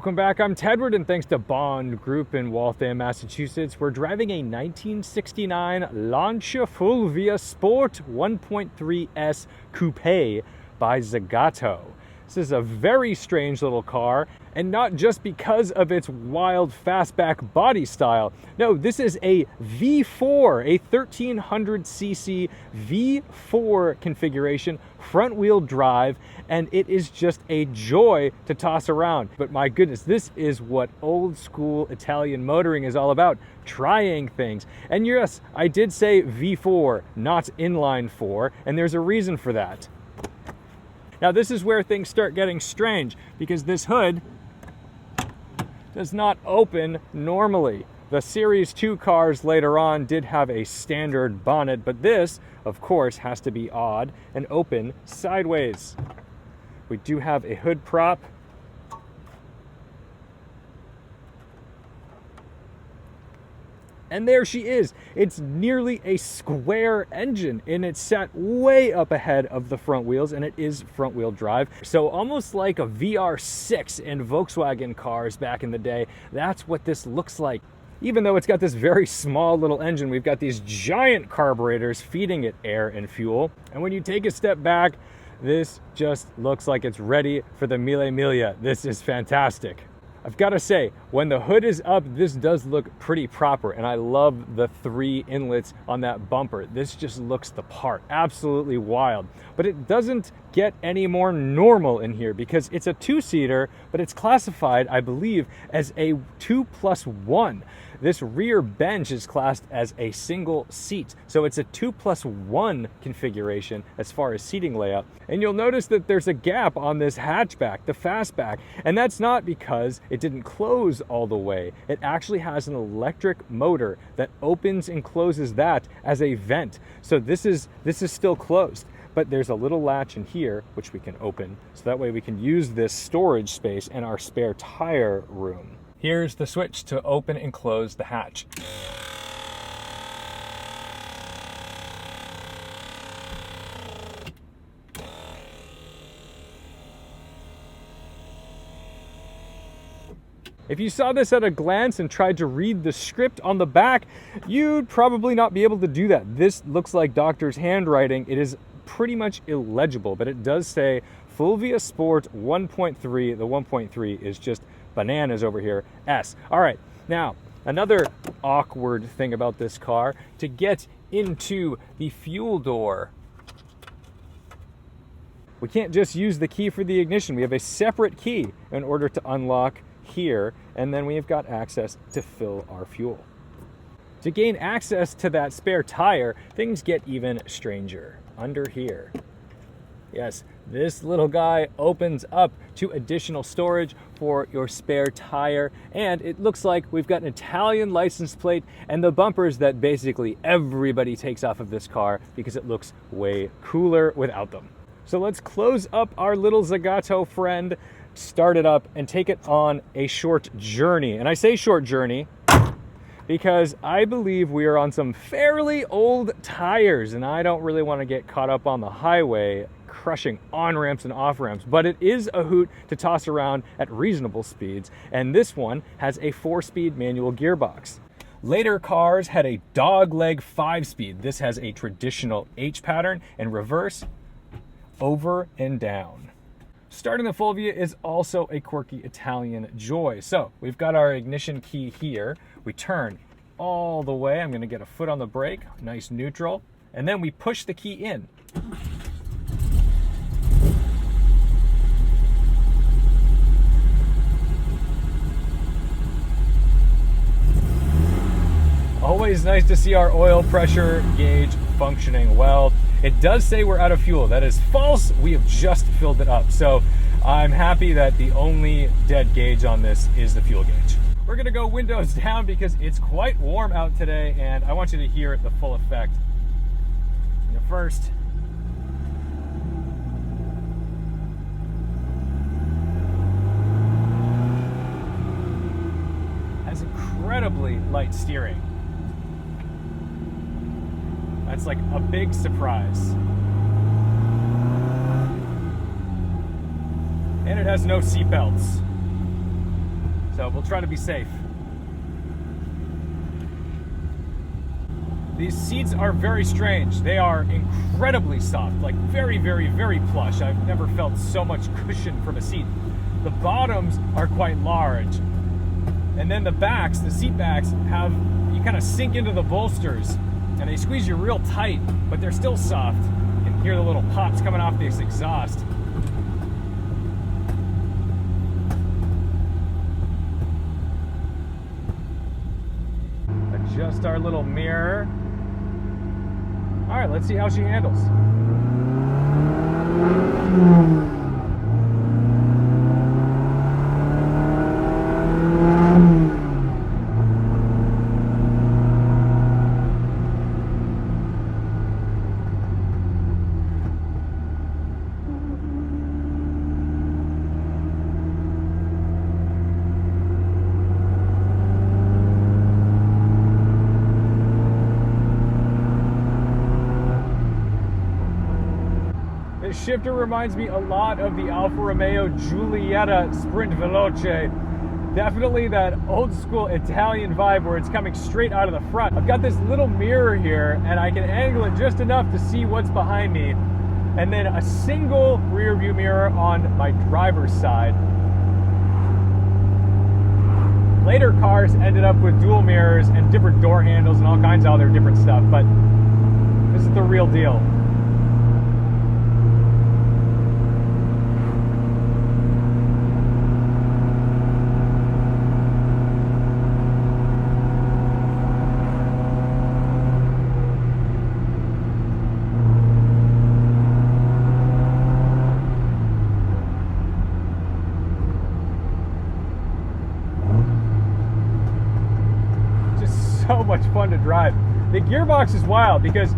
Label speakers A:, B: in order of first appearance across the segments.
A: Welcome back, I'm Tedward, and thanks to Bond Group in Waltham, Massachusetts, we're driving a 1969 Lancia Fulvia Sport 1.3S Coupé by Zagato. This is a very strange little car, and not just because of its wild fastback body style. No, this is a V4, a 1300cc V4 configuration, front-wheel drive, and it is just a joy to toss around. But my goodness, this is what old-school Italian motoring is all about, trying things. And yes, I did say V4, not inline 4, and there's a reason for that. Now this is where things start getting strange, because this hood does not open normally. The Series 2 cars later on did have a standard bonnet, but this, of course, has to be odd and open sideways. We do have a hood prop. And there she is. It's nearly a square engine, and it's set way up ahead of the front wheels, and it is front wheel drive. So almost like a VR6 in Volkswagen cars back in the day, that's what this looks like. Even though it's got this very small little engine, we've got these giant carburetors feeding it air and fuel. And when you take a step back, this just looks like it's ready for the Mille Miglia. This is fantastic. I've got to say, when the hood is up, this does look pretty proper, and I love the 3 inlets on that bumper. This just looks the part. Absolutely wild. But it doesn't get any more normal in here because it's a 2-seater, but it's classified, I believe, as a 2+1. This rear bench is classed as a single seat, so it's a 2+1 configuration as far as seating layout. And you'll notice that there's a gap on this hatchback, the fastback, and that's not because it didn't close all the way. It actually has an electric motor that opens and closes that as a vent. So this is still closed, but there's a little latch in here which we can open, so that way we can use this storage space in our spare tire room. Here's the switch to open and close the hatch. If you saw this at a glance and tried to read the script on the back, you'd probably not be able to do that. This looks like doctor's handwriting. It is pretty much illegible, but it does say Fulvia Sport 1.3. The 1.3 is just bananas over here, S. All right, now, another awkward thing about this car, to get into the fuel door, we can't just use the key for the ignition. We have a separate key in order to unlock here, and then we've got access to fill our fuel. To gain access to that spare tire, things get even stranger. Under here. Yes, this little guy opens up to additional storage for your spare tire, and it looks like we've got an Italian license plate and the bumpers that basically everybody takes off of this car because it looks way cooler without them. So let's close up our little Zagato friend, start it up, and take it on a short journey. And I say short journey because I believe we are on some fairly old tires, and I don't really want to get caught up on the highway crushing on-ramps and off-ramps, but it is a hoot to toss around at reasonable speeds, and this one has a 4-speed manual gearbox. Later cars had a dogleg 5-speed. This has a traditional H pattern and reverse, over and down. Starting the Fulvia is also a quirky Italian joy. So we've got our ignition key here. We turn all the way. I'm going to get a foot on the brake, nice neutral, and then we push the key in. Always nice to see our oil pressure gauge functioning well. It does say we're out of fuel. That is false. We have just filled it up. So I'm happy that the only dead gauge on this is the fuel gauge. We're gonna go windows down because it's quite warm out today, and I want you to hear the full effect. First, has incredibly light steering. That's like a big surprise. And it has no seat belts. So we'll try to be safe. These seats are very strange. They are incredibly soft, like very, very, very plush. I've never felt so much cushion from a seat. The bottoms are quite large. And then the backs, the seat backs, you kind of sink into the bolsters and they squeeze you real tight, but they're still soft. You can hear the little pops coming off this exhaust. Adjust our little mirror. All right, let's see how she handles. This shifter reminds me a lot of the Alfa Romeo Giulietta Sprint Veloce. Definitely that old school Italian vibe where it's coming straight out of the front. I've got this little mirror here and I can angle it just enough to see what's behind me. And then a single rear view mirror on my driver's side. Later cars ended up with dual mirrors and different door handles and all kinds of other different stuff, but this is the real deal. So much fun to drive. The gearbox is wild because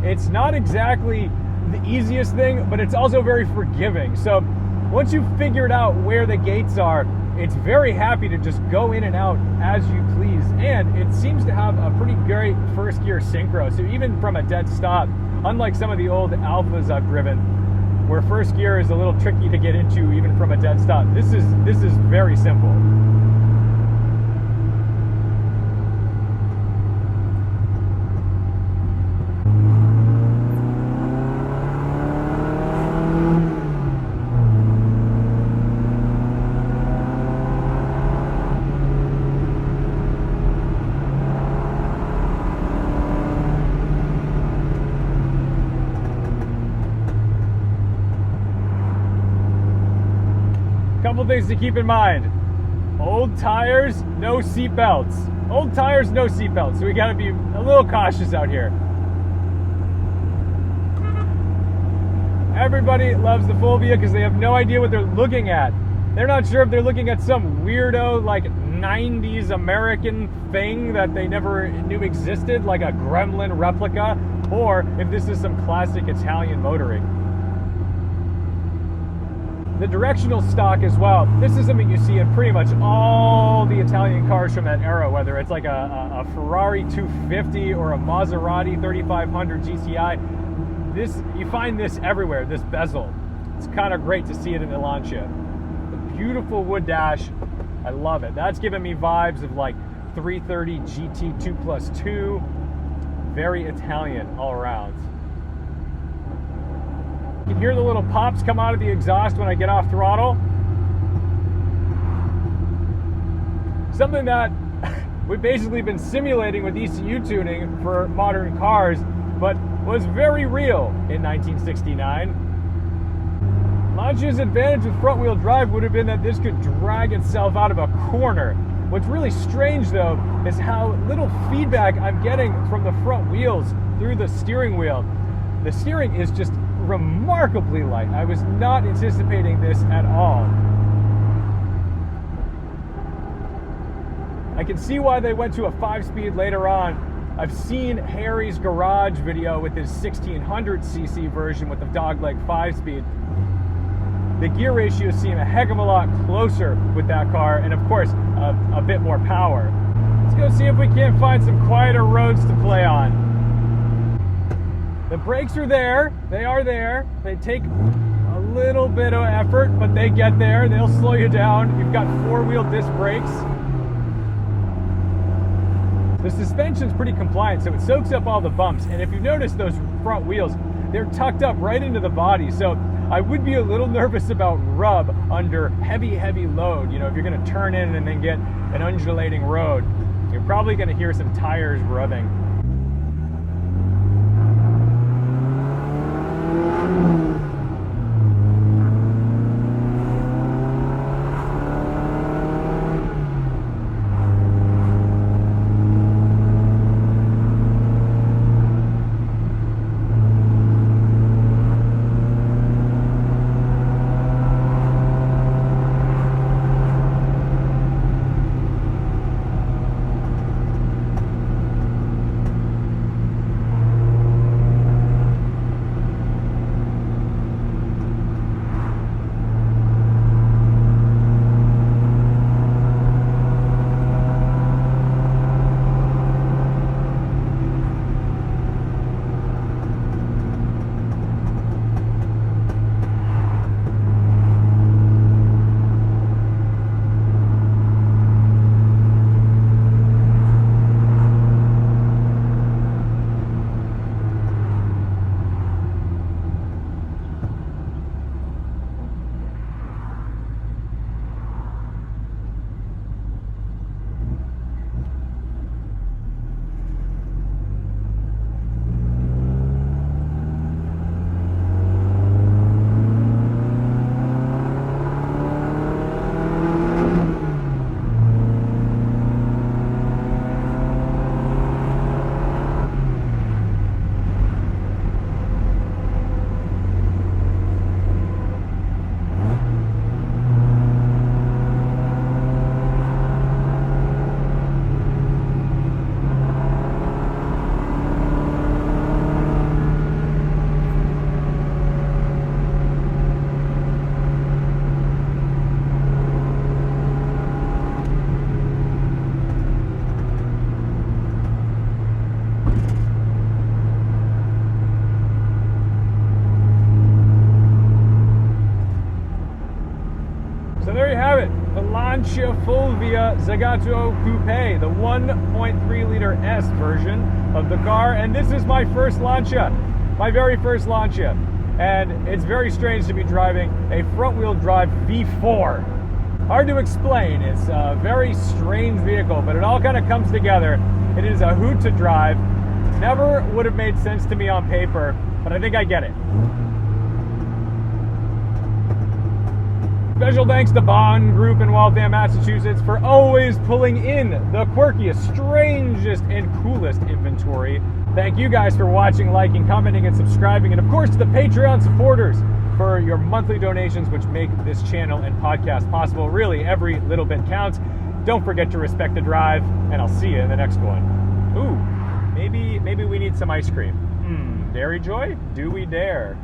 A: it's not exactly the easiest thing, but it's also very forgiving. So once you've figured out where the gates are, it's very happy to just go in and out as you please. And it seems to have a pretty great first gear synchro. So even from a dead stop, unlike some of the old Alphas I've driven, where first gear is a little tricky to get into even from a dead stop, this is very simple. Couple things to keep in mind. Old tires, no seat belts. Old tires, no seat belts. So we gotta be a little cautious out here. Everybody loves the Fulvia because they have no idea what they're looking at. They're not sure if they're looking at some weirdo like 90s American thing that they never knew existed, like a Gremlin replica, or if this is some classic Italian motoring. The directional stock as well. This is something you see in pretty much all the Italian cars from that era, whether it's like a Ferrari 250 or a Maserati 3500 GTI. You find this everywhere, this bezel. It's kind of great to see it in the Lancia. The beautiful wood dash, I love it. That's giving me vibes of like 330 GT 2+2. Very Italian all around. You can hear the little pops come out of the exhaust when I get off throttle. Something that we've basically been simulating with ECU tuning for modern cars, but was very real in 1969. Lancia's advantage with front-wheel drive would have been that this could drag itself out of a corner. What's really strange though is how little feedback I'm getting from the front wheels through the steering wheel. The steering is just remarkably light. I was not anticipating this at all. I can see why they went to a 5-speed later on. I've seen Harry's garage video with his 1600cc version with the dogleg 5-speed. The gear ratios seem a heck of a lot closer with that car, and of course, a bit more power. Let's go see if we can't find some quieter roads to play on. The brakes are there. They are there. They take a little bit of effort, but they get there. They'll slow you down. You've got 4-wheel disc brakes. The suspension's pretty compliant, so it soaks up all the bumps. And if you notice those front wheels, they're tucked up right into the body. So I would be a little nervous about rub under heavy, heavy load. You know, if you're gonna turn in and then get an undulating road, you're probably gonna hear some tires rubbing. So there you have it, the Lancia Fulvia Zagato Coupé, the 1.3 liter S version of the car. And this is my first Lancia, my very first Lancia. And it's very strange to be driving a front wheel drive V4. Hard to explain, it's a very strange vehicle, but it all kind of comes together. It is a hoot to drive. Never would have made sense to me on paper, but I think I get it. Special thanks to Bond Group in Waltham, Massachusetts for always pulling in the quirkiest, strangest, and coolest inventory. Thank you guys for watching, liking, commenting, and subscribing. And of course to the Patreon supporters for your monthly donations, which make this channel and podcast possible. Really, every little bit counts. Don't forget to respect the drive, and I'll see you in the next one. Ooh, maybe we need some ice cream. Dairy Joy? Do we dare?